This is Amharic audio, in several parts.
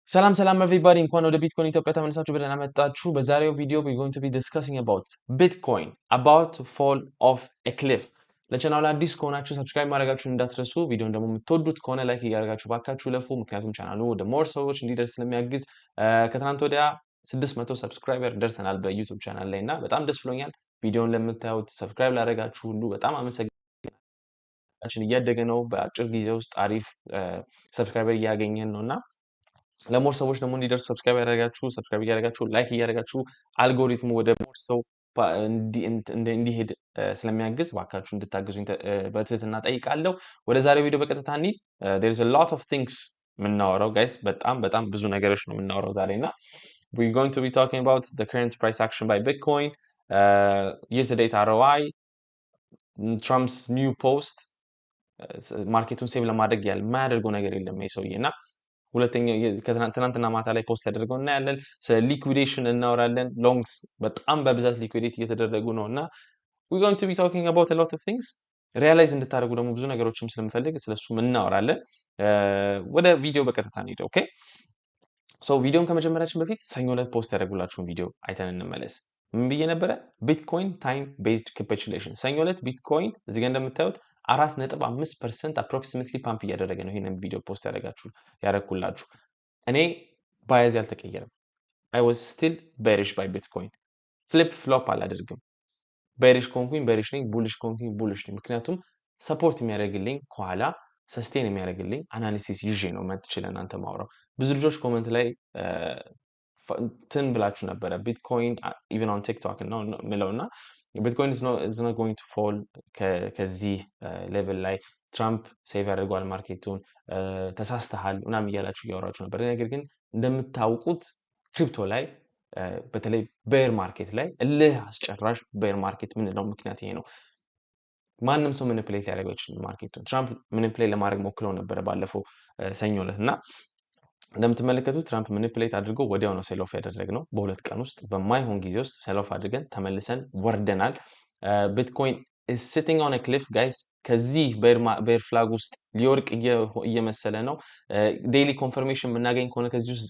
ሰላም everybody እንኳን ወደ ቢትኮይን ኢትዮጵያ ተመልሳችሁ በደህና መጣችሁ። በዛሬው ቪዲዮ we're going to be discussing about Bitcoin about to fall off a cliff። ለቻናሉ አዲስ ከሆናችሁ ሰብስክራይብ ማድረጋችሁን እንዳትረሱ። ቪዲዮን ደግሞ የምትወዱት ከሆነ ላይክ እያደረጋችሁ ባካችሁ ለፉ። ምክንያቱም ቻናሉ ወደ ሞር ሰዎች እንዲደርስ ስለሚያግዝ ከትናንት ወዲያ 600 ሰብስክራይበር ደርሰናል በዩቲዩብ ቻናል ላይ እና በጣም ደስ ብሎኛል። ቪዲዮን ለምታዩት ሰብስክራይብ ላደረጋችሁ ሁሉ በጣም አመሰግናለሁ። እያደገ ነው። በአጭር ጊዜ ውስጥ አሪፍ ሰብስክራይበር እያገኘን ነውና ለሞር ሰዎች ደግሞ እንዲደርሱ ሰብስክራይብ እያደረጋችሁ ላይክ እያደረጋችሁ አልጎሪትሙ ወደ ሞር ሰው እንዲሄድ ስለሚያግዝ ባካችሁ እንድታግዙኝ በትህትና ጠይቃለሁ። ወደ ዛሬው ቪዲዮ በቀጥታ እንሂድ። there is a lot of things የምናወራው ጋይስ በጣም ብዙ ነገሮች ነው የምናወራው ዛሬ እና we're going to be talking about the current price action by Bitcoin, year to date ROI, Trump's new post ማርኬቱን ሴቭ ለማድረግ የማያደርገው ነገር የለም ይሄ ሰውዬ እና ሁለተኛው ትናንትና ማታ ላይ ፖስት ያደርገው እናያለን። ስለ ሊኩዊዴሽን እናወራለን። ሎንግስ በጣም በብዛት ሊኩዊዴት እየተደረጉ ነው እና we're going to be talking about a lot of things ሪያላይዝ እንድታደርጉ ደግሞ ብዙ ነገሮችም ስለምፈልግ ስለሱም እናወራለን። ወደ ቪዲዮ በቀጥታ እንሂድ። ኦኬ ሶ ቪዲዮን ከመጀመራችን በፊት ሰኞ ዕለት ፖስት ያደርጉላችሁን ቪዲዮ አይተን እንመለስ። ምን ብዬ ነበረ? ቢትኮይን ታይም ቤዝድ ካፒቹሌሽን። ሰኞ ዕለት ቢትኮይን እዚህ ጋር እንደምታዩት 4.5% አፕሮክሲሜትሊ ፓምፕ እያደረገ ነው። ይሄንን ቪዲዮ ፖስት ያደረኩላችሁ እኔ ባያዝ ያልተቀየረም I was still bearish by Bitcoin ፍሊፕ ፍሎፕ አላደርግም። bearish ኮንኩኝ bearish ነኝ፣ bullish ኮንኩኝ bullish ነኝ። ምክንያቱም ሰፖርት የሚያደርግልኝ ከኋላ ሰስቴን የሚያደርግልኝ አናሊሲስ ይዤ ነው መጥቼ ለእናንተ ማውራው። ብዙ ልጆች ኮመንት ላይ ትን ብላችሁ ነበረ ቢትኮይን even on TikTok ነው ምለውና ቢትኮይን is not going to fall ከዚህ ሌቭል ላይ ትራምፕ ሴቭ ያደርገዋል ማርኬቱን ተሳስተሃል ምናምን እያላችሁ እያወራችሁ ነበር። ነገር ግን እንደምታውቁት ክሪፕቶ ላይ በተለይ ቤር ማርኬት ላይ እልህ አስጨራሽ ቤር ማርኬት ምንለው ምክንያት ይሄ ነው። ማንም ሰው ማኒፑሌት ያደርገው ይችላል ማርኬቱን። ትራምፕ ማኒፑሌት ለማድረግ ሞክረው ነበር ባለፈው ሰኞ ዕለት እና እንደምትመለከቱት ትራምፕ ማኒፑሌት አድርጎ ወዲያው ነው ሴል ኦፍ ያደረግነው። በሁለት ቀን ውስጥ በማይሆን ጊዜ ውስጥ ሴል ኦፍ አድርገን ተመልሰን ወርደናል። ቢትኮይን is sitting on a cliff guys። ከዚህ ቤር ፍላግ ውስጥ ሊወርቅ እየመሰለ ነው። ዴይሊ ኮንፈርሜሽን የምናገኝ ከሆነ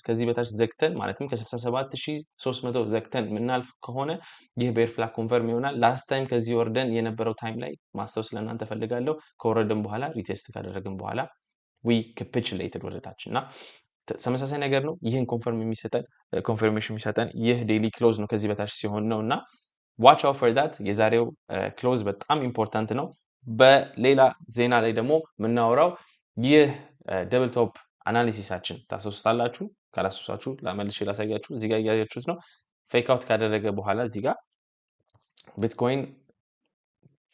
ከዚህ በታች ዘግተን ማለትም ከ67300 ዘግተን የምናልፍ ከሆነ ይህ ቤር ፍላግ ኮንፈርም ይሆናል። ላስት ታይም ከዚህ ወርደን የነበረው ታይም ላይ ማስታወስ ለእናንተ ፈልጋለሁ። ከወረድን በኋላ ሪቴስት ካደረግን በኋላ we capitulated ወደታች እና ተመሳሳይ ነገር ነው። ይህን ኮንፈርሜሽን የሚሰጠን ይህ ዴይሊ ክሎዝ ነው ከዚህ በታች ሲሆን ነው እና ዋች አውት ፎር ዳት። የዛሬው ክሎዝ በጣም ኢምፖርታንት ነው። በሌላ ዜና ላይ ደግሞ የምናወራው ይህ ደብል ቶፕ አናሊሲሳችን ታስታውሳላችሁ። ካላስታውሳችሁ መልሼ ላሳያችሁ። እዚህ ጋር እያያችሁት ነው። ፌክ አውት ካደረገ በኋላ እዚህ ጋር ቢትኮይን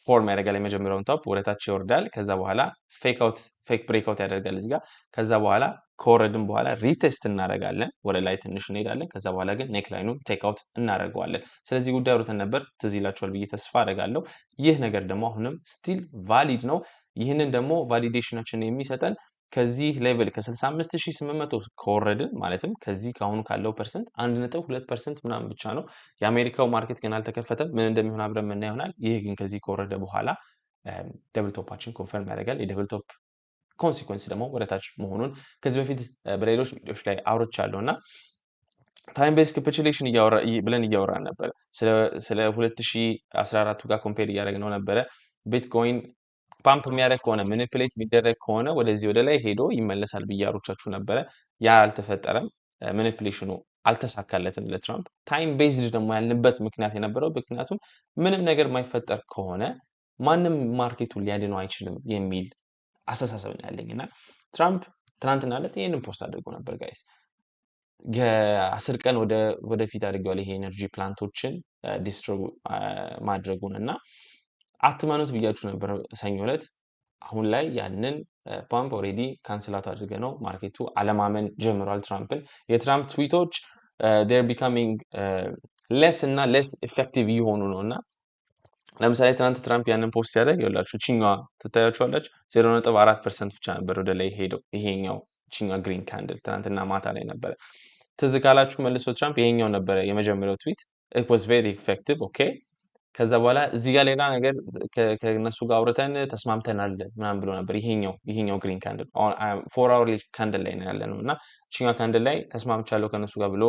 ፎርም ያደርጋል። የመጀመሪያውን ቶፕ ወደታች ይወርዳል። ከዛ በኋላ ፌክ ብሬክአውት ያደርጋል እዚህ ጋር። ከዛ በኋላ ከወረድን በኋላ ሪቴስት እናደርጋለን፣ ወደ ላይ ትንሽ እንሄዳለን። ከዛ በኋላ ግን ኔክ ላይኑን ቴክ አውት እናደርገዋለን። ስለዚህ ጉዳይ አውርተን ነበር፣ ትዝ ይላችኋል ብዬ ተስፋ አደርጋለሁ። ይህ ነገር ደግሞ አሁንም ስቲል ቫሊድ ነው። ይህንን ደግሞ ቫሊዴሽናችንን የሚሰጠን ከዚህ ሌቭል ከ65800 ከወረድን ማለትም ከዚህ ካሁኑ ካለው ፐርሰንት 1.2% ምናምን ብቻ ነው። የአሜሪካው ማርኬት ግን አልተከፈተም። ምን እንደሚሆን አብረን ምን ይሆናል። ይህ ግን ከዚህ ከወረደ በኋላ ደብል ቶፓችን ኮንፈርም ያደርጋል። የደብል ቶፕ ኮንሲኩዌንስ ደግሞ ወደታች መሆኑን ከዚህ በፊት በሌሎች ቪዲዮዎች ላይ አውርቻለሁና ታይም ቤዝ ካፒቹሌሽን ብለን እያወራን ነበር። ስለ 2014 ጋር ኮምፔር እያደረግነው ነበረ። ቢትኮይን ፓምፕ የሚያደርግ ከሆነ ማኒፑሌት የሚደረግ ከሆነ ወደዚህ ወደ ላይ ሄዶ ይመለሳል ብዬ አውርቻችሁ ነበረ። ያ አልተፈጠረም። ማኒፑሌሽኑ አልተሳካለትም ለትራምፕ። ታይም ቤዝድ ደግሞ ያልንበት ምክንያት የነበረው ምክንያቱም ምንም ነገር የማይፈጠር ከሆነ ማንም ማርኬቱን ሊያድነው አይችልም የሚል አስተሳሰብ ነው ያለኝ እና ትራምፕ ትናንትና ዕለት ይሄንን ፖስት አድርጎ ነበር ጋይስ። ከ10 ቀን ወደፊት አድርገዋል ይሄ ኤነርጂ ፕላንቶችን ዲስትሮይ ማድረጉን እና አትመኑት ብያችሁ ነበር ሰኞ ዕለት። አሁን ላይ ያንን ፓምፕ ኦሬዲ ካንስላት አድርገ ነው ማርኬቱ አለማመን ጀምሯል ትራምፕን። የትራምፕ ትዊቶች they're becoming less እና less effective እየሆኑ ነው እና ለምሳሌ ትናንት ትራምፕ ያንን ፖስት ያደርግ ይኸውላችሁ ቺኛዋ ትታያችኋለች 0.4% ብቻ ነበር ወደ ላይ ሄደው። ይሄኛው ቺኛ ግሪን ካንድል ትናንትና ማታ ላይ ነበረ። ትዝ ካላችሁ መልሶ ትራምፕ ይሄኛው ነበረ የመጀመሪያው ትዊት it was very effective okay ከዛ በኋላ እዚህ ጋር ሌላ ነገር ከነሱ ጋር አውርተን ተስማምተናል ምናምን ብሎ ነበር። ይሄኛው ግሪን ካንድል አሁን 4 አወር ካንድል ላይ ነው ያለነው እና እቺኛው ካንድል ላይ ተስማምቻለሁ ከነሱ ጋር ብሎ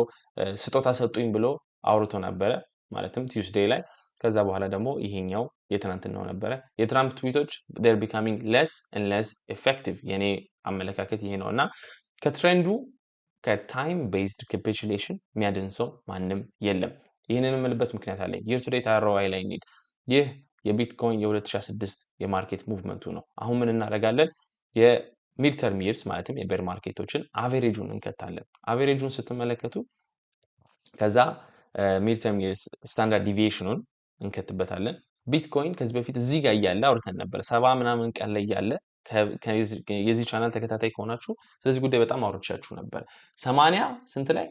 ስጦታ ሰጡኝ ብሎ አውርቶ ነበረ ማለትም ቲውስዴይ ላይ። ከዛ በኋላ ደግሞ ይሄኛው የትናንትናው ነበረ። የትራምፕ ትዊቶች they're becoming less and less effective የኔ አመለካከት ይሄ ነው እና ከትሬንዱ ከታይም ቤዝድ ካፒቹሌሽን የሚያድን ሰው ማንም የለም። ይህንን የምልበት ምክንያት አለኝ። የር ቱ ዴት አርኦአይ ላይ እንሂድ። ይህ የቢትኮይን የ2016 የማርኬት ሙቭመንቱ ነው። አሁን ምን እናደርጋለን? የሚድ ተርም ይርስ ማለትም የቤር ማርኬቶችን አቬሬጁን እንከታለን። አቬሬጁን ስትመለከቱ ከዛ ሚድ ተርም ይርስ ስታንዳርድ ዲቪዬሽኑን እንከትበታለን። ቢትኮይን ከዚህ በፊት እዚህ ጋር እያለ አውርተን ነበር። 70 ምናምን ቀን ላይ እያለ የዚህ ቻናል ተከታታይ ከሆናችሁ ስለዚህ ጉዳይ በጣም አውርቻችሁ ነበር። 80 ስንት ላይ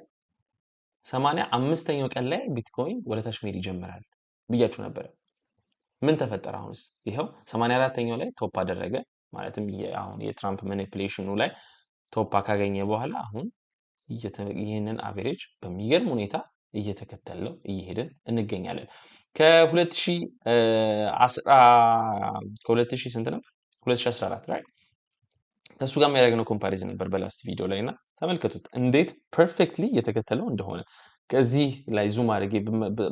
85ኛው ቀን ላይ ቢትኮይን ወደታች መሄድ ይጀምራል ብያችሁ ነበር። ምን ተፈጠረ? አሁንስ ይሄው 84ኛው ላይ ቶፕ አደረገ። ማለትም አሁን የትራምፕ ማኒፑሌሽኑ ላይ ቶፕ ካገኘ በኋላ አሁን ይህንን አቬሬጅ በሚገርም ሁኔታ እየተከተለው እየሄድን እንገኛለን። ከ2000 ስንት ነበር? 2014 ራይት ከሱ ጋር የሚያደርገው ኮምፓሪዝን ነበር በላስት ቪዲዮ ላይ እና ተመልከቱት እንዴት ፐርፌክትሊ እየተከተለው እንደሆነ። ከዚህ ላይ ዙም አድርጌ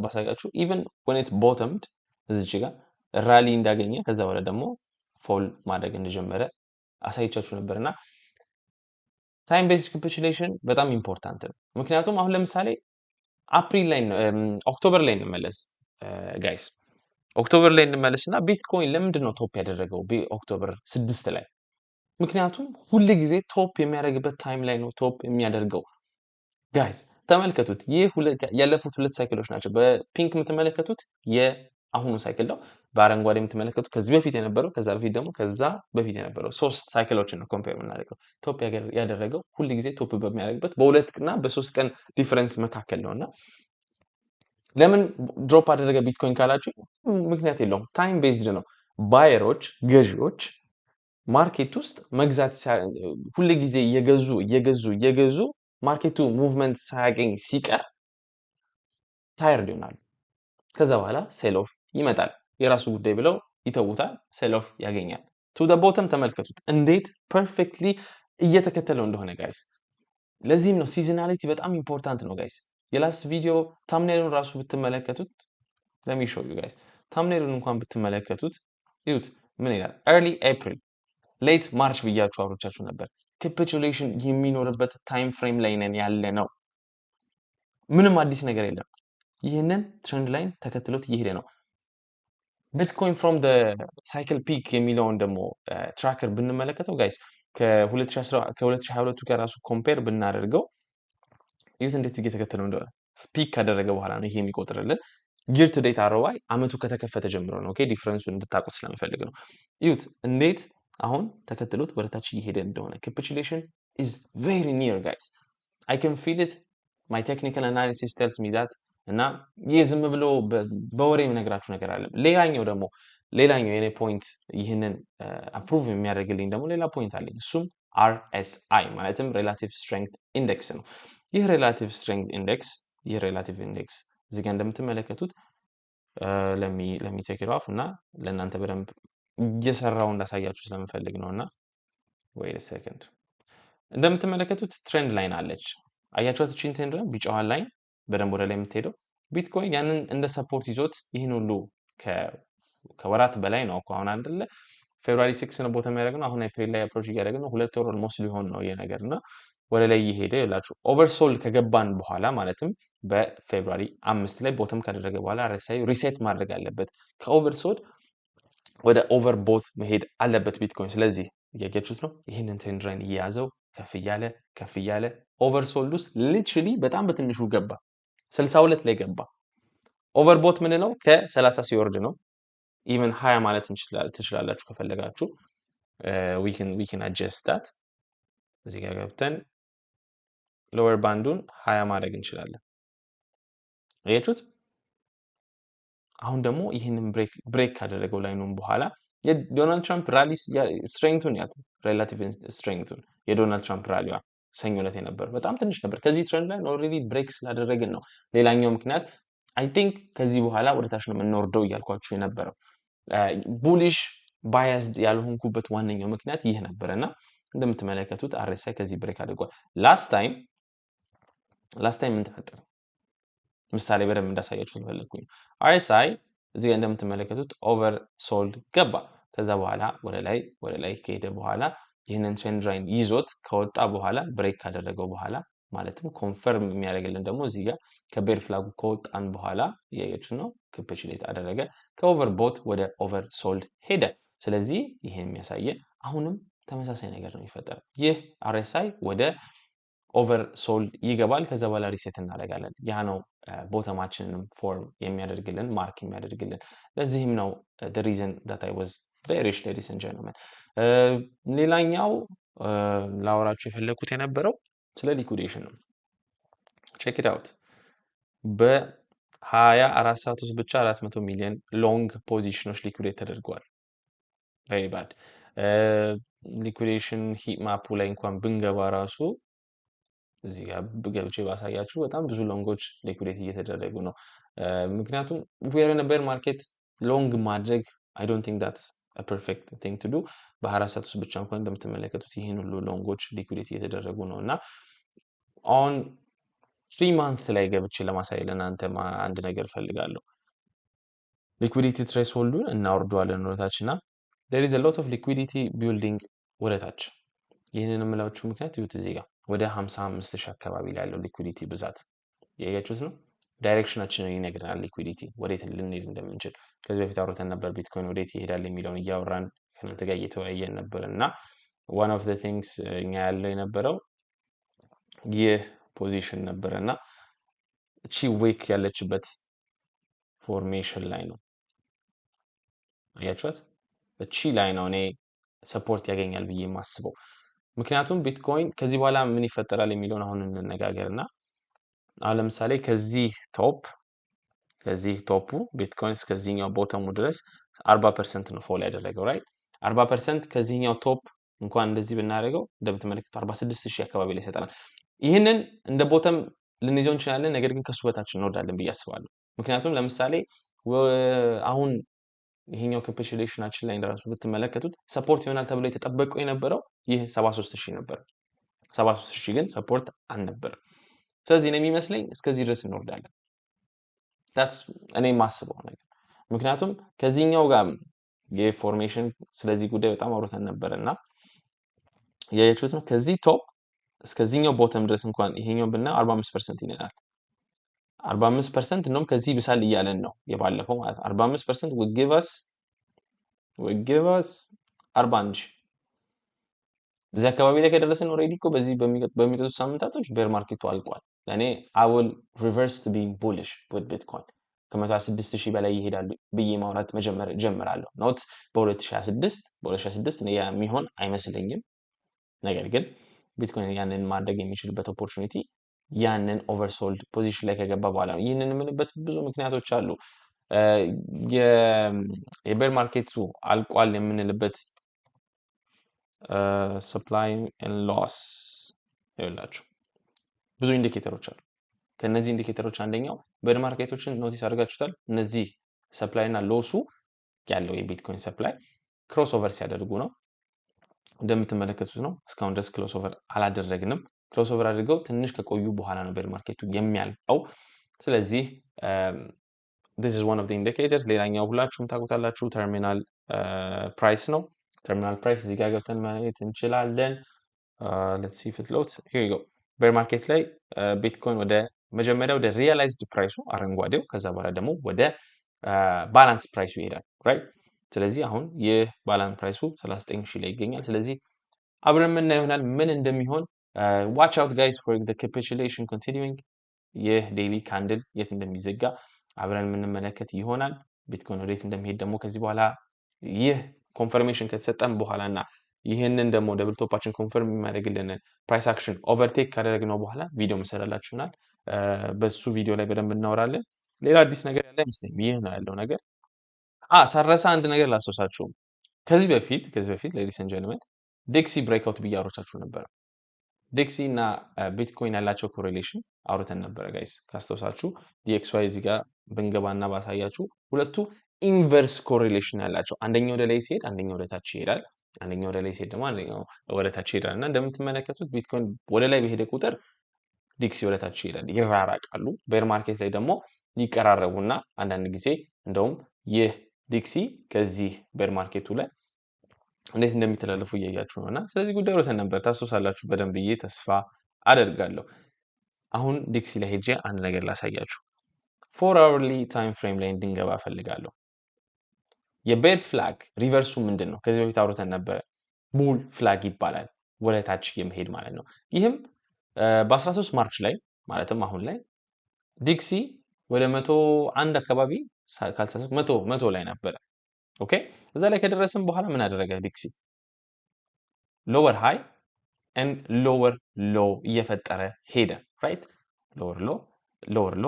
ባሳያችሁ ኢቨን when it bottomed እዚች ጋር ራሊ እንዳገኘ ከዛ በኋላ ደግሞ ፎል ማድረግ እንደጀመረ አሳይቻችሁ ነበርና ታይም ቤዝድ ካፒቹሌሽን በጣም ኢምፖርታንት ነው። ምክንያቱም አሁን ለምሳሌ አፕሪል ላይ ኦክቶበር ላይ እንመለስ ጋይስ። ኦክቶበር ላይ እንመለስና ቢትኮይን ለምንድን ነው ቶፕ ያደረገው ኦክቶበር 6 ላይ? ምክንያቱም ሁል ጊዜ ቶፕ የሚያደርግበት ታይም ላይ ነው ቶፕ የሚያደርገው። ጋይስ ተመልከቱት። ይህ ያለፉት ሁለት ሳይክሎች ናቸው። በፒንክ የምትመለከቱት የአሁኑ ሳይክል ነው። በአረንጓዴ የምትመለከቱት ከዚህ በፊት የነበረው፣ ከዛ በፊት ደግሞ ከዛ በፊት የነበረው ሶስት ሳይክሎችን ነው ኮምፔር የምናደርገው። ቶፕ ያደረገው ሁል ጊዜ ቶፕ በሚያደርግበት በሁለት እና በሶስት ቀን ዲፈረንስ መካከል ነውና ለምን ድሮፕ አደረገ ቢትኮይን ካላችሁ ምክንያት የለውም። ታይም ቤዝድ ነው። ባየሮች ገዢዎች ማርኬት ውስጥ መግዛት ሁሉ ጊዜ እየገዙ ማርኬቱ ሙቭመንት ሳያገኝ ሲቀር ታየርድ ይሆናሉ። ከዛ በኋላ ሴል ኦፍ ይመጣል። የራሱ ጉዳይ ብለው ይተውታል። ሴል ኦፍ ያገኛል። ቱ ዘ ቦተም ተመልከቱት እንዴት ፐርፌክትሊ እየተከተለው እንደሆነ ጋይስ። ለዚህም ነው ሲዝናሊቲ በጣም ኢምፖርታንት ነው ጋይስ። የላስት ቪዲዮ ታምኔሉን ራሱ ብትመለከቱት let me show you guys ታምኔሉን እንኳን ብትመለከቱት ይሁት ምን ይላል? early April ሌት ማርች ብያችሁ አውሮቻችሁ ነበር። ካፒቹሌሽን የሚኖርበት ታይም ፍሬም ላይ ነን ያለ ነው። ምንም አዲስ ነገር የለም። ይህንን ትሬንድ ላይን ተከትሎት እየሄደ ነው። ቢትኮይን ፍሮም ዘ ሳይክል ፒክ የሚለውን ደግሞ ትራከር ብንመለከተው ጋይስ ከ2022 ጋር ራሱ ኮምፔር ብናደርገው ይሁት እንዴት እየተከተለው እንደሆነ። ፒክ ካደረገ በኋላ ነው ይሄ የሚቆጥርልን። year to date ROI አመቱ ከተከፈተ ጀምሮ ነው። ኦኬ ዲፈረንሱን እንድታውቁት ስለምፈልግ ነው። ይሁት እንዴት አሁን ተከትሎት ወደታች እየሄደ እንደሆነ። ካፒቹሌሽን is very near guys. I can feel it. My technical analysis tells me that እና ይህ ዝም ብሎ በወሬ የምነግራችሁ ነገር አለ። ሌላኛው የኔ ፖይንት ይህንን አፕሩቭ የሚያደርግልኝ ደግሞ ሌላ ፖይንት አለኝ። እሱም RSI ማለትም ሬላቲቭ ስትሬንግዝ ኢንዴክስ ነው። ይህ ሬላቲቭ ስትሬንግዝ ኢንዴክስ እዚህ ጋር እንደምትመለከቱት ለሚ ቴክ ኢት ኦፍ እና ለእናንተ በደንብ እየሰራው እንዳሳያችሁ ስለምፈልግ ነውና wait a second እንደምትመለከቱት ትሬንድ ላይን አለች። አያችኋት? እቺን ትሬንድ ላይን ቢጫዋን ላይን በደንብ ወደ ላይ የምትሄደው ቢትኮይን ያንን እንደ ሰፖርት ይዞት ይህን ሁሉ ከወራት በላይ ነው እኮ አሁን አይደለ ፌብሩዋሪ 6 ነው ቦታ የሚያደርገው። አሁን ኤፕሪል ላይ አፕሮች እያደረግን ነው። 2 ወር ኦልሞስት ሊሆን ነው ይሄ ነገርና ወደ ላይ እየሄደ ይላችሁ ኦቨርሶልድ ከገባን በኋላ ማለትም በፌብሩዋሪ 5 ላይ ቦተም ካደረገ በኋላ RSI ሪሴት ማድረግ አለበት። ከኦቨርሶልድ ወደ ኦቨርቦት መሄድ አለበት ቢትኮይን። ስለዚህ እያያችሁት ነው። ይህንን ትሬንድ ላይን እየያዘው ከፍ እያለ ኦቨርሶልድ ውስጥ ሊትራሊ በጣም በትንሹ ገባ። 62 ላይ ገባ። ኦቨርቦት ምንለው ከ30 ሲወርድ ነው። ኢቨን 20 ማለት ትችላላችሁ ከፈለጋችሁ። we can adjust that እዚህ ጋር ገብተን ሎወር ባንዱን 20 ማድረግ እንችላለን። አያችሁት? አሁን ደግሞ ይህንን ብሬክ ካደረገው ላይኑን በኋላ የዶናልድ ትራምፕ ራሊ ስትሬንግቱን ያት ሬላቲቭ ስትሬንግቱን የዶናልድ ትራምፕ ራሊዋ ሰኞ ዕለት የነበረው በጣም ትንሽ ነበር። ከዚህ ትሬንድ ላይ ኦልሬዲ ብሬክ ስላደረግን ነው። ሌላኛው ምክንያት አይ ቲንክ ከዚህ በኋላ ወደ ታች ነው የምንወርደው እያልኳችሁ የነበረው። ቡሊሽ ባያስድ ያልሆንኩበት ዋነኛው ምክንያት ይህ ነበረና እንደምትመለከቱት RSI ከዚህ ብሬክ አድርጓል። ላስት ታይም ምን ተፈጠረ? ምሳሌ በደንብ እንዳሳያችሁ ስለፈለኩኝ RSI እዚህ ጋር እንደምትመለከቱት ኦቨር ሶልድ ገባ። ከዛ በኋላ ወደ ላይ ከሄደ በኋላ ይህንን ትሬንድ ላይን ይዞት ከወጣ በኋላ ብሬክ ካደረገው በኋላ ማለትም ኮንፈርም የሚያደርግልን ደግሞ እዚህ ጋር ከቤር ፍላጉ ከወጣን በኋላ እያያችሁ ነው ካፒቹሌት አደረገ ከኦቨር ቦት ወደ ኦቨር ሶልድ ሄደ። ስለዚህ ይሄ የሚያሳየን አሁንም ተመሳሳይ ነገር ነው የሚፈጠረው። ይህ RSI ወደ ኦቨር ሶልድ ይገባል። ከዛ በኋላ ሪሴት እናደርጋለን። ያ ነው ቦተማችንንም ፎርም የሚያደርግልን ማርክ የሚያደርግልን። ለዚህም ነው the reason that I was bearish ladies and gentlemen። ሌላኛው ላወራችሁ የፈለኩት የነበረው ስለ ሊኩዊዴሽን ነው። ቼክ ኢት አውት። በ24 ሰዓት ውስጥ ብቻ 400 ሚሊዮን ሎንግ ፖዚሽኖች ሊኩዊዴት ተደርገዋል። ቬሪ ባድ። ሊኩዊዴሽን ሂት ማፑ ላይ እንኳን ብንገባ ራሱ እዚህ ጋር ገብቼ ባሳያችሁ በጣም ብዙ ሎንጎች ሊኩዊዴት እየተደረጉ ነው። ምክንያቱም ዌር ኢን ቤር ማርኬት ሎንግ ማድረግ I don't think that's a perfect thing to do። በ24 ሰዓት ውስጥ ብቻ እንኳን እንደምትመለከቱት ይህን ሁሉ ሎንጎች ሊኩዊዴት እየተደረጉ ነው እና on 3 month ላይ ገብቼ ለማሳየት ለእናንተ አንድ ነገር ፈልጋለሁ። ሊኩዊዲቲ ትሬስሆልዱን እናወርደዋለን ወደታች እና there is a lot of liquidity building ወደታች። ይህንን የምላችሁ ምክንያት ይሁት እዚህ ጋር ወደ 55,000 አካባቢ ላይ ያለው ሊኩዊዲቲ ብዛት ያያችሁት ነው። ዳይሬክሽናችንን ይነግረናል። ሊኩዊዲቲ ወዴት ልንሄድ እንደምንችል ከዚህ በፊት አውርተን ነበር። ቢትኮይን ወዴት ይሄዳል የሚለውን እያወራን ከእናንተ ጋር እየተወያየን ነበር እና one of the things እኛ ያለው የነበረው ይህ ፖዚሽን ነበረ እና እቺ ዌክ ያለችበት ፎርሜሽን ላይ ነው። አያችኋት? እቺ ላይ ነው እኔ ሰፖርት ያገኛል ብዬ የማስበው። ምክንያቱም ቢትኮይን ከዚህ በኋላ ምን ይፈጠራል የሚለውን አሁን እንነጋገርና አሁን ለምሳሌ ከዚህ ቶፑ ቢትኮይን እስከዚህኛው ቦተሙ ድረስ 40% ነው ፎል ያደረገው ራይት። 40% ከዚህኛው ቶፕ እንኳን እንደዚህ ብናደርገው እንደምትመለከቱ 46,000 አካባቢ ላይ ይሰጠናል። ይህንን እንደ ቦተም ልንይዘው እንችላለን፣ ነገር ግን ከሱ በታች እንወርዳለን ብዬ አስባለሁ። ምክንያቱም ለምሳሌ አሁን ይሄኛው ካፒቹሌሽናችን ላይ እንደራሱ ብትመለከቱት ሰፖርት ይሆናል ተብሎ የተጠበቀው የነበረው ይህ 73,000 ነበር። 73,000 ግን ሰፖርት አልነበረም። ስለዚህ ነው የሚመስለኝ እስከዚህ ድረስ እንወርዳለን። that's እኔ ማስበው ነገር። ምክንያቱም ከዚህኛው ጋር የፎርሜሽን ስለዚህ ጉዳይ በጣም አውርተን ነበርና ያያችሁት ነው። ከዚህ ቶፕ እስከዚህኛው ቦተም ድረስ እንኳን ይሄኛው ብናየው 45% ይነናል። 45% እንደውም ከዚህ ብሳል እያለን ነው የባለፈው ማለት ነው። 45% would give us 41,000 እዚህ አካባቢ ላይ ከደረሰን ኦሬዲ እኮ በዚህ በሚጠጡት ሳምንታቶች ቤር ማርኬቱ አልቋል። ለኔ I will reverse to being bullish with Bitcoin ከ106,000 በላይ ይሄዳል ብዬ ማውራት ጀምራለሁ። ኖት በ2026 እኔ የሚሆን አይመስለኝም። ነገር ግን ቢትኮይን ያንን ማድረግ የሚችልበት ኦፖርቹኒቲ ያንን ኦቨርሶልድ ፖዚሽን ላይ ከገባ በኋላ ነው። ይህንን የምንበት ብዙ ምክንያቶች አሉ። የቤር ማርኬቱ አልቋል የምንልበት ሰፕላይ ኤንድ ሎስ ይላችሁ ብዙ ኢንዲኬተሮች አሉ። ከነዚህ ኢንዲኬተሮች አንደኛው ቤር ማርኬቶችን ኖቲስ አድርጋችሁታል። እነዚህ ሰፕላይ እና ሎሱ ያለው የቢትኮይን ሰፕላይ ክሮስ ኦቨር ሲያደርጉ ነው። እንደምትመለከቱት ነው። እስካሁን ድረስ ክሎስ ኦቨር አላደረግንም። ክሎስ ኦቨር አድርገው ትንሽ ከቆዩ በኋላ ነው ቤር ማርኬቱ የሚያልቀው። ስለዚህ this is one of the indicators። ሌላኛው ሁላችሁም ታውቁታላችሁ ተርሚናል ፕራይስ ነው። ተርሚናል ፕራይስ እዚህ ጋር ገብተን ማየት እንችላለን። let's see if it loads. here you go። ቤር ማርኬት ላይ ቢትኮይን ወደ መጀመሪያ ወደ ሪያላይዝድ ፕራይሱ አረንጓዴው፣ ከዛ በኋላ ደግሞ ወደ ባላንስ ፕራይሱ ይሄዳል ራይት። ስለዚህ አሁን ይህ ባላንስ ፕራይሱ 39,000 ላይ ይገኛል። ስለዚህ አብረን ምን ይሆናል ምን እንደሚሆን watch out guys for the capitulation continuing። ይህ ዴይሊ ካንድል የት እንደሚዘጋ አብረን የምንመለከት ይሆናል። ቢትኮይን ወዴት እንደሚሄድ ደግሞ ከዚህ በኋላ ይህ ኮንፈርሜሽን ከተሰጠን በኋላና ይህንን ደግሞ ደብል ቶፓችን ኮንፈርም የሚያደርግልን ፕራይስ አክሽን ኦቨርቴክ ካደረግነው በኋላ ቪዲዮ መሰራላችሁናል። በሱ ቪዲዮ ላይ በደንብ እናወራለን። ሌላ አዲስ ነገር ያለ አይመስለኝም። ይህ ነው ያለው ነገር። ሳረሳ አንድ ነገር ላስታውሳችሁ። ከዚህ በፊት ሌዲስ ኤንድ ጀንትልመን ዴክሲ ብሬክአውት ብዬ አውርቻችሁ ነበር። ዴክሲ እና ቢትኮይን ያላቸው ኮሪሌሽን አውርተን ነበረ ጋይስ ካስታውሳችሁ። ዲኤክስዋይ እዚህ ጋር ብንገባና ባሳያችሁ ሁለቱ ኢንቨርስ ኮሪሌሽን ያላቸው አንደኛው ወደ ላይ ሲሄድ አንደኛው ወደ ታች ይሄዳል። አንደኛው ወደ ላይ ሲሄድ ደግሞ አንደኛው ወደ ታች ይሄዳል እና እንደምትመለከቱት ቢትኮይን ወደ ላይ በሄደ ቁጥር ዲክሲ ወደ ታች ይሄዳል፣ ይራራቃሉ። ቤር ማርኬት ላይ ደግሞ ይቀራረቡና አንዳንድ ጊዜ እንደውም ይህ ዲክሲ ከዚህ ቤር ማርኬቱ ላይ እንዴት እንደሚተላለፉ እያያችሁ ነው እና ስለዚህ ጉዳይ ወርተን ነበር ታስታውሳላችሁ በደንብ ብዬ ተስፋ አደርጋለሁ። አሁን ዲክሲ ላይ ሄጄ አንድ ነገር ላሳያችሁ። 4 hourly ታይም ፍሬም ላይ እንድንገባ እፈልጋለሁ። የቤር ፍላግ ሪቨርሱ ምንድን ነው? ከዚህ በፊት አውርተን ነበረ። ቡል ፍላግ ይባላል፣ ወደ ታች የመሄድ ማለት ነው። ይህም በ13 ማርች ላይ ማለትም አሁን ላይ ዲክሲ ወደ 101 አካባቢ ካልተሳሳትኩ 100 ላይ ነበረ። ኦኬ እዛ ላይ ከደረስን በኋላ ምን አደረገ ዲክሲ? ሎወር ሃይ ኤንድ ሎወር ሎ እየፈጠረ ሄደ። ራይት ሎወር ሎ ሎወር ሎ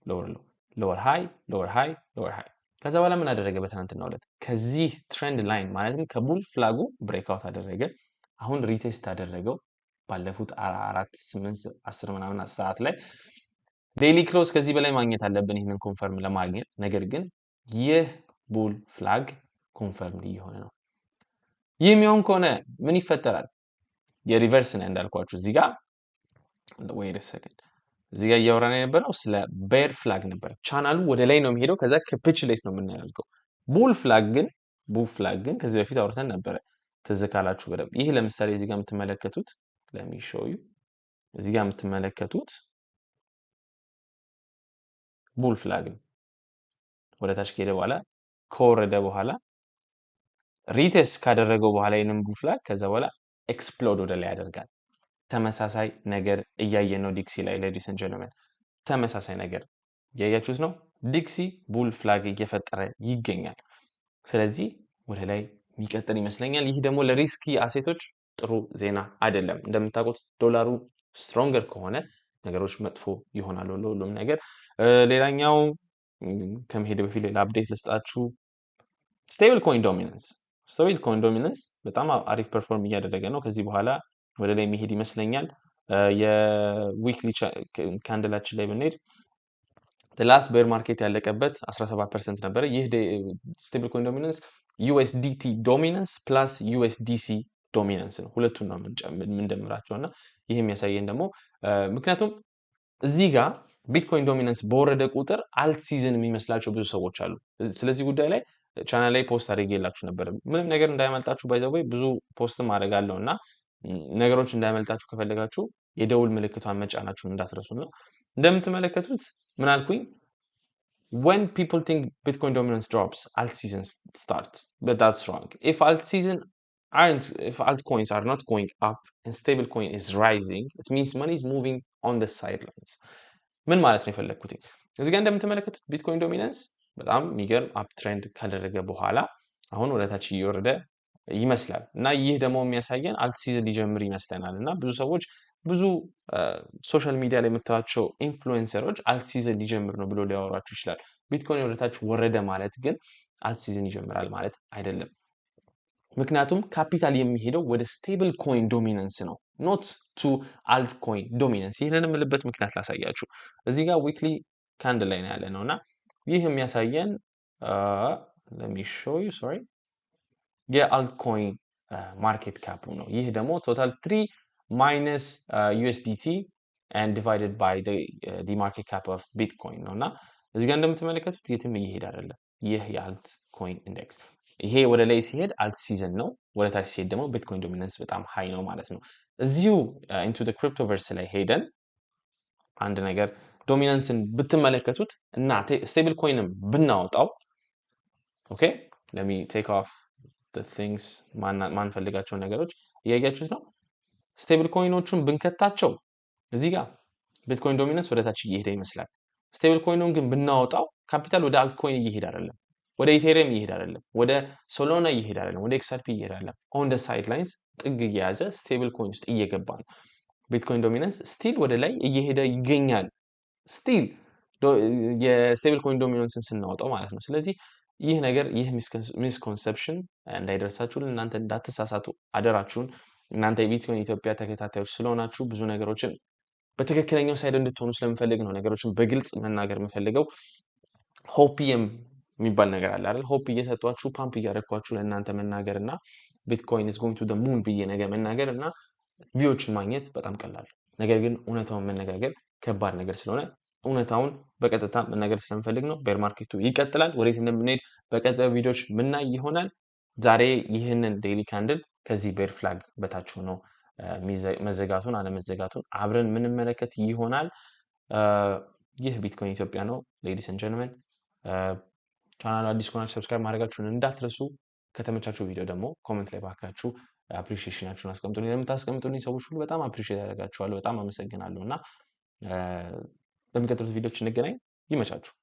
ሎወር ሎ ሎወር ሃይ ሎወር ሃይ ሎወር ሃይ። ከዛ በኋላ ምን አደረገ? በትናንትናው ዕለት ከዚህ ትሬንድ ላይን ማለትም ከቡል ፍላጉ ብሬክአውት አደረገ። አሁን ሪቴስት አደረገው ባለፉት 4 8 10 ምናምን ሰዓት ላይ ዴይሊ ክሎዝ ከዚህ በላይ ማግኘት አለብን ይህንን ኮንፈርም ለማግኘት። ነገር ግን ይህ ቡል ፍላግ ኮንፈርም እየሆነ ነው። ይህ የሚሆን ከሆነ ምን ይፈጠራል? የሪቨርስ ነው እንዳልኳችሁ። እዚህ ጋር ወይ ሰከንድ እዚህ ጋር እያወራን የነበረው ስለ ቤር ፍላግ ነበር። ቻናሉ ወደ ላይ ነው የሚሄደው፣ ከዛ ካፒቹሌት ነው የምናደርገው። ቡል ፍላግ ግን ከዚህ በፊት አውርተን ነበረ ትዝ ካላችሁ በደንብ። ይህ ለምሳሌ እዚህ ጋር የምትመለከቱት ለሚሾዩ እዚህ ጋር የምትመለከቱት ቡል ፍላግ ነው። ወደ ታች ከሄደ በኋላ ከወረደ በኋላ ሪቴስት ካደረገው በኋላ ይህንን ቡል ፍላግ ከዛ በኋላ ኤክስፕሎድ ወደ ላይ ያደርጋል። ተመሳሳይ ነገር እያየን ነው ዲክሲ ላይ ሌዲስ ኤንድ ጀንትልመን፣ ተመሳሳይ ነገር እያያችሁት ነው። ዲክሲ ቡል ፍላግ እየፈጠረ ይገኛል። ስለዚህ ወደ ላይ የሚቀጥል ይመስለኛል። ይህ ደግሞ ለሪስኪ አሴቶች ጥሩ ዜና አይደለም። እንደምታውቁት ዶላሩ ስትሮንገር ከሆነ ነገሮች መጥፎ ይሆናሉ ለሁሉም ነገር። ሌላኛው ከመሄድ በፊት ሌላ አፕዴት ልስጣችሁ። ስቴብል ኮይን ዶሚናንስ በጣም አሪፍ ፐርፎርም እያደረገ ነው። ከዚህ በኋላ ወደ ላይ የሚሄድ ይመስለኛል። የዊክሊ ካንድላችን ላይ ብንሄድ ላስት ቤር ማርኬት ያለቀበት 17% ነበረ። ይህ ስቴብል ኮይን ዶሚናንስ ዩኤስዲቲ ዶሚናንስ ፕላስ ዩኤስዲሲ ዶሚናንስ ነው። ሁለቱን ነው የምንደምራቸው እና ይህ የሚያሳየን ደግሞ ምክንያቱም እዚህ ጋር ቢትኮይን ዶሚናንስ በወረደ ቁጥር አልት ሲዝን የሚመስላቸው ብዙ ሰዎች አሉ። ስለዚህ ጉዳይ ላይ ቻናል ላይ ፖስት አድርጌላችሁ ነበር። ምንም ነገር እንዳይመልጣችሁ ባይዘው ብዙ ፖስትም አደርጋለሁ እና ነገሮች እንዳይመልጣችሁ ከፈለጋችሁ የደውል ምልክቷን መጫናችሁን እንዳትረሱ ነው። እንደምትመለከቱት ምን አልኩኝ? when people think Bitcoin dominance drops, alt season starts, but that's wrong. If altcoins are not going up and stable coin is rising, it means money is moving on the sidelines. ምን ማለት ነው የፈለግኩት? እዚህ ጋር እንደምትመለከቱት ቢትኮይን ዶሚናንስ በጣም የሚገርም አፕ ትሬንድ ካደረገ በኋላ አሁን ወደ ታች እየወረደ ይመስላል እና ይህ ደግሞ የሚያሳየን አልት ሲዝን ሊጀምር ይመስለናል እና ብዙ ሰዎች ብዙ ሶሻል ሚዲያ ላይ የምታዩቸው ኢንፍሉዌንሰሮች አልት ሲዝን ሊጀምር ነው ብሎ ሊያወሯችሁ ይችላል። ቢትኮይን ወደታች ወረደ ማለት ግን አልት ሲዝን ይጀምራል ማለት አይደለም። ምክንያቱም ካፒታል የሚሄደው ወደ ስቴብል ኮይን ዶሚናንስ ነው፣ ኖት ቱ አልት ኮይን ዶሚናንስ። ይህንን የምልበት ምክንያት ላሳያችሁ። እዚህ ጋር ዊክሊ ካንድ ላይ ነው ያለ ነው እና ይህ የሚያሳየን የአልትኮይን ማርኬት ካፑ ነው። ይህ ደግሞ ቶታል 3 ማይነስ ዩኤስዲቲ and divided by the market cap of Bitcoin ነው እና እዚህ ጋር እንደምትመለከቱት የትም እየሄድ አይደለም። ይህ የአልት ኮይን ኢንዴክስ ይሄ ወደ ላይ ሲሄድ አልት ሲዝን ነው፣ ወደ ታች ሲሄድ ደግሞ ቢትኮይን ዶሚናንስ በጣም ሃይ ነው ማለት ነው። እዚሁ into the cryptoverse ላይ ሄደን አንድ ነገር ዶሚናንስን ብትመለከቱት እና ስቴብል ኮይንም ብናወጣው ኦኬ let me take off the things ማንፈልጋቸውን ነገሮች እያያችሁት ነው። ስቴብል ኮይኖቹን ብንከታቸው እዚህ ጋር ቢትኮይን ዶሚናንስ ወደ ታች እየሄደ ይመስላል። ስቴብል ኮይኑን ግን ብናወጣው ካፒታል ወደ አልት ኮይን እየሄደ አይደለም፣ ወደ ኢቴሪየም እየሄደ አይደለም፣ ወደ ሶሎና እየሄደ አይደለም፣ ወደ ኤክስአርፒ እየሄደ አይደለም። ኦን ደ ሳይድ ላይንስ ጥግ እየያዘ ስቴብል ኮይን ውስጥ እየገባ ነው። ቢትኮይን ዶሚናንስ ስቲል ወደ ላይ እየሄደ ይገኛል። ስቲል የስቴብል ኮይን ዶሚናንስን ስናወጣው ማለት ነው። ስለዚህ ይህ ነገር ይህ ሚስኮንሰፕሽን እንዳይደርሳችሁ እናንተ እንዳትሳሳቱ አደራችሁን። እናንተ የቢትኮይን ኢትዮጵያ ተከታታዮች ስለሆናችሁ ብዙ ነገሮችን በትክክለኛው ሳይድ እንድትሆኑ ስለምፈልግ ነው ነገሮችን በግልጽ መናገር የምፈልገው። ሆፒየም የሚባል ነገር አለ አይደል? ሆፕ እየሰጧችሁ ፓምፕ እያደረኳችሁ ለእናንተ መናገርና ቢትኮይን is going to the moon ብዬ ነገር መናገር እና ቪዎችን ማግኘት በጣም ቀላል። ነገር ግን እውነታውን መነጋገር ከባድ ነገር ስለሆነ እውነታውን በቀጥታ መናገር ስለምፈልግ ነው። ቤር ማርኬቱ ይቀጥላል። ወዴት እንደምንሄድ በቀጣዩ ቪዲዮዎች ምናይ ይሆናል። ዛሬ ይህንን ዴይሊ ካንድል ከዚህ ቤር ፍላግ በታች ሆኖ መዘጋቱን አለመዘጋቱን አብረን የምንመለከት ይሆናል። ይህ ቢትኮይን ኢትዮጵያ ነው። ሌዲስ ኤንድ ጀንትልመን ቻናሉ አዲስ ከሆናችሁ ሰብስክራይብ ማድረጋችሁን እንዳትረሱ። ከተመቻችሁ ቪዲዮ ደግሞ ኮሜንት ላይ ባካችሁ አፕሪሺዬሽናችሁን አስቀምጡልኝ። ለምታስቀምጡልኝ ሰዎች ሁሉ በጣም አፕሪሺዬት ያደርጋችኋለሁ። በጣም አመሰግናለሁ እና በሚቀጥሉት ቪዲዮዎች እንገናኝ። ይመቻችሁ።